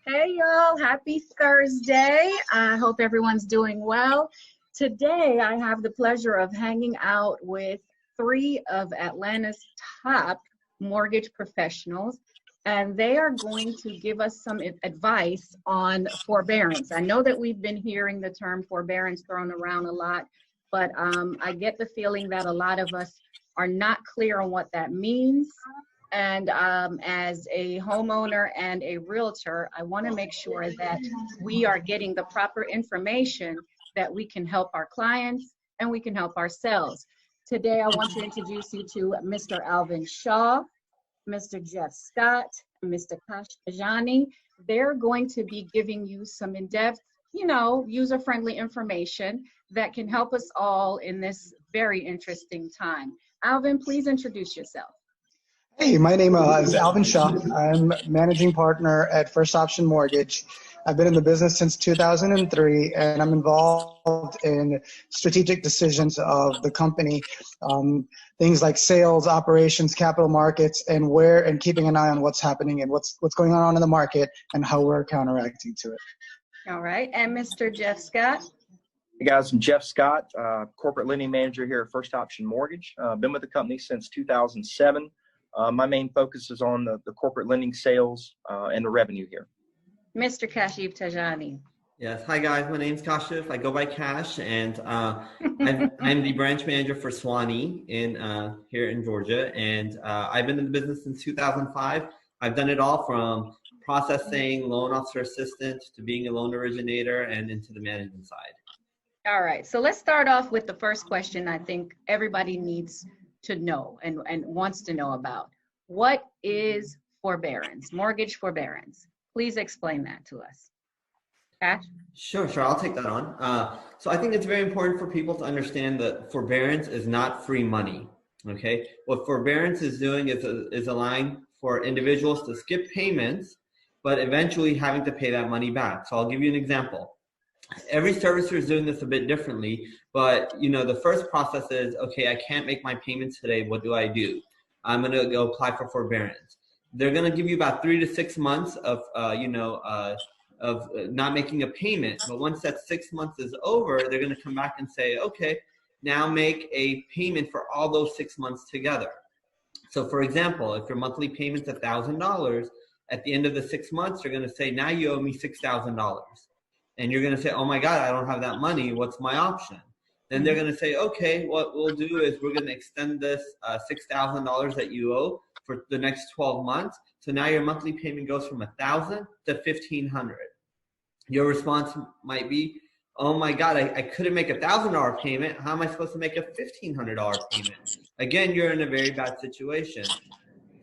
Hey y'all, happy Thursday. I hope everyone's doing well. Today I have the pleasure of hanging out with three of Atlanta's top mortgage professionals, and they are going to give us some advice on forbearance. I know that we've been hearing the term forbearance thrown around a lot, but I get the feeling that a lot of us are not clear on what that means. And as a homeowner and a realtor, I want to make sure that we are getting the proper information that we can help our clients and we can help ourselves. Today, I want to introduce you to Mr. Alvin Shaw, Mr. Jeff Scott, and Mr. Kash Tajani. They're going to be giving you some in-depth, user-friendly information that can help us all in this very interesting time. Alvin, please introduce yourself. Hey, my name is Alvin Shaw. I'm managing partner at First Option Mortgage. I've been in the business since 2003, and I'm involved in strategic decisions of the company, things like sales, operations, capital markets, and keeping an eye on what's happening and what's going on in the market and how we're counteracting to it. All right, and Mr. Jeff Scott. Hey guys, I'm Jeff Scott, corporate lending manager here at First Option Mortgage. Been with the company since 2007. My main focus is on the corporate lending sales and the revenue here. Mr. Kashif Tajani. Yes. Hi, guys. My name's Kashif. I go by Cash, and I'm the branch manager for Swanee here in Georgia. And I've been in the business since 2005. I've done it all from processing, loan officer assistant, to being a loan originator, and into the management side. All right. So let's start off with the first question I think everybody needs to know and wants to know about. What is forbearance, mortgage forbearance? Please explain that to us. Cash? Sure. I'll take that on. So I think it's very important for people to understand that forbearance is not free money. Okay. What forbearance is doing is allowing for individuals to skip payments, but eventually having to pay that money back. So I'll give you an example. Every servicer is doing this a bit differently, but the first process is, okay, I can't make my payments today. What do I do? I'm going to go apply for forbearance. They're going to give you about 3 to 6 months of not making a payment. But once that 6 months is over, they're going to come back and say, okay, now make a payment for all those 6 months together. So for example, if your monthly payment's $1,000, at the end of the 6 months, they're going to say, now you owe me $6,000. And you're going to say, oh my God, I don't have that money. What's my option? Then they're going to say, okay, what we'll do is we're going to extend this $6,000 that you owe for the next 12 months. So now your monthly payment goes from $1,000 to $1,500. Your response might be, oh my God, I couldn't make $1,000 payment. How am I supposed to make a $1,500 payment? Again, you're in a very bad situation.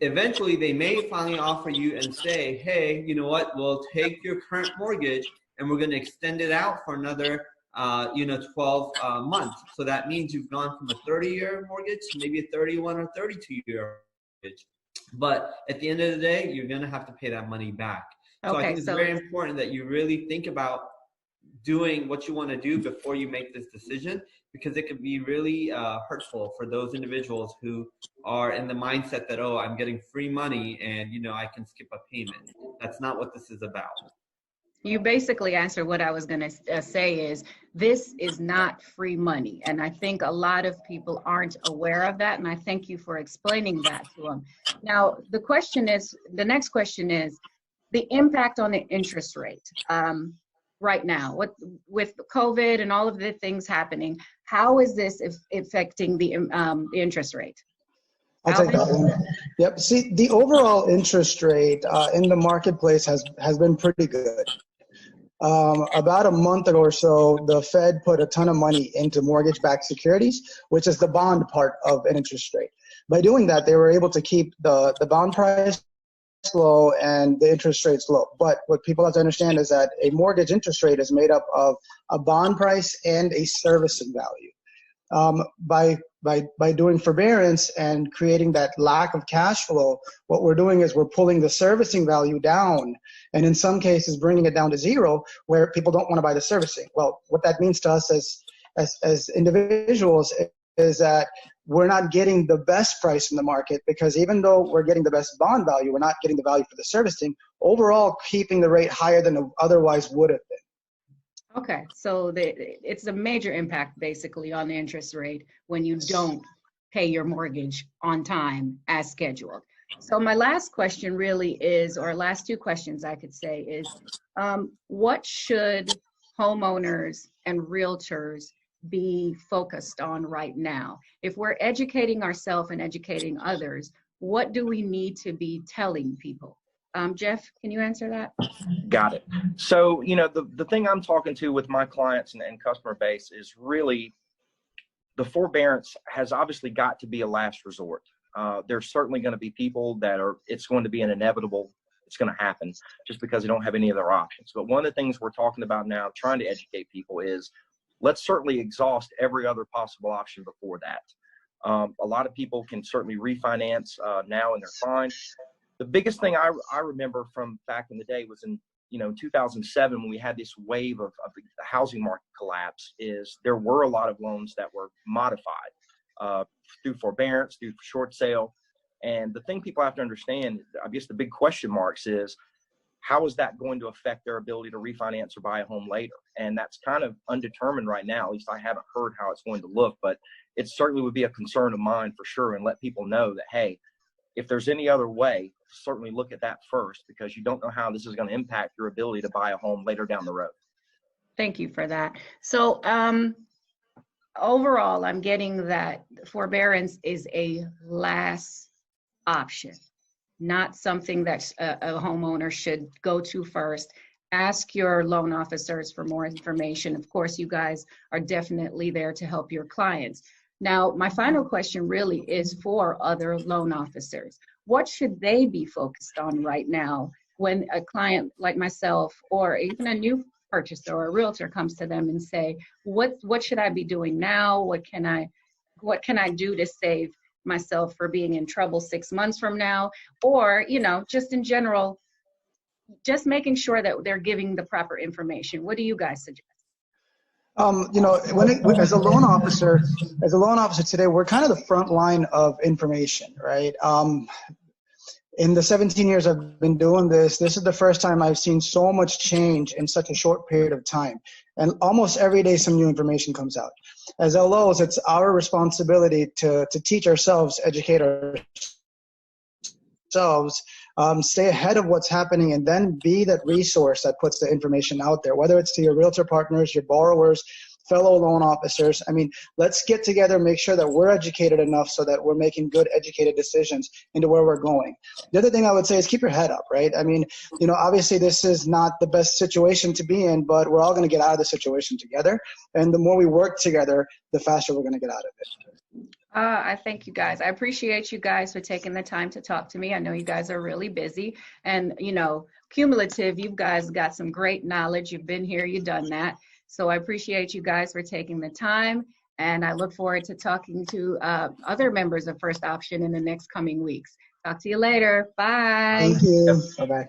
Eventually, they may finally offer you and say, hey, you know what? We'll take your current mortgage and we're going to extend it out for another 12 months. So that means you've gone from a 30-year mortgage to maybe a 31 or 32-year mortgage. But at the end of the day, you're going to have to pay that money back. So I think it's very important that you really think about doing what you want to do before you make this decision, because it could be really hurtful for those individuals who are in the mindset that, oh, I'm getting free money and, I can skip a payment. That's not what this is about. You basically answered what I was going to say is this is not free money. And I think a lot of people aren't aware of that. And I thank you for explaining that to them. Now, the next question is the impact on the interest rate right now with COVID and all of the things happening. How is this affecting the interest rate? I'll take that one. Yep. See, the overall interest rate in the marketplace has been pretty good. About a month ago or so, the Fed put a ton of money into mortgage-backed securities, which is the bond part of an interest rate. By doing that, they were able to keep the bond price low and the interest rates low. But what people have to understand is that a mortgage interest rate is made up of a bond price and a servicing value. By doing forbearance and creating that lack of cash flow, what we're doing is we're pulling the servicing value down, and in some cases bringing it down to zero, where people don't want to buy the servicing. Well, what that means to us as individuals is that we're not getting the best price in the market, because even though we're getting the best bond value, we're not getting the value for the servicing, overall keeping the rate higher than it otherwise would have been. Okay, so it's a major impact basically on the interest rate when you don't pay your mortgage on time as scheduled. So my last question really is, or last two questions I could say is, what should homeowners and realtors be focused on right now? If we're educating ourselves and educating others, what do we need to be telling people? Jeff, can you answer that? Got it. So, the thing I'm talking to with my clients and customer base is really the forbearance has obviously got to be a last resort. There's certainly going to be people it's going to be an inevitable, it's going to happen just because they don't have any other options. But one of the things we're talking about now, trying to educate people, is let's certainly exhaust every other possible option before that. A lot of people can certainly refinance now and they're fine. The biggest thing I remember from back in the day was in 2007, when we had this wave of the housing market collapse, is there were a lot of loans that were modified through forbearance, through short sale. And the thing people have to understand, I guess the big question marks is, how is that going to affect their ability to refinance or buy a home later? And that's kind of undetermined right now. At least I haven't heard how it's going to look, but it certainly would be a concern of mine for sure, and let people know that, hey, if there's any other way, certainly look at that first, because you don't know how this is going to impact your ability to buy a home later down the road. Thank you for that. So overall, I'm getting that forbearance is a last option, not something that a homeowner should go to first. Ask your loan officers for more information. Of course, you guys are definitely there to help your clients. Now, my final question really is for other loan officers. What should they be focused on right now when a client like myself, or even a new purchaser or a realtor, comes to them and say, what should I be doing now? What can I do to save myself for being in trouble 6 months from now? Or, just in general, just making sure that they're giving the proper information. What do you guys suggest? As a loan officer today, we're kind of the front line of information, right? In the 17 years I've been doing this is the first time I've seen so much change in such a short period of time. And almost every day some new information comes out. As LOs, it's our responsibility to teach ourselves, educate ourselves, stay ahead of what's happening, and then be that resource that puts the information out there, whether it's to your realtor partners, your borrowers, fellow loan officers. I mean, let's get together, make sure that we're educated enough so that we're making good educated decisions into where we're going. The other thing I would say is keep your head up, right? I mean, obviously this is not the best situation to be in, but we're all going to get out of the situation together. And the more we work together, the faster we're going to get out of it. I thank you guys. I appreciate you guys for taking the time to talk to me. I know you guys are really busy, and cumulative, you guys got some great knowledge. You've been here, you've done that. So I appreciate you guys for taking the time, and I look forward to talking to other members of First Option in the next coming weeks. Talk to you later. Bye. Thank you. Bye-bye.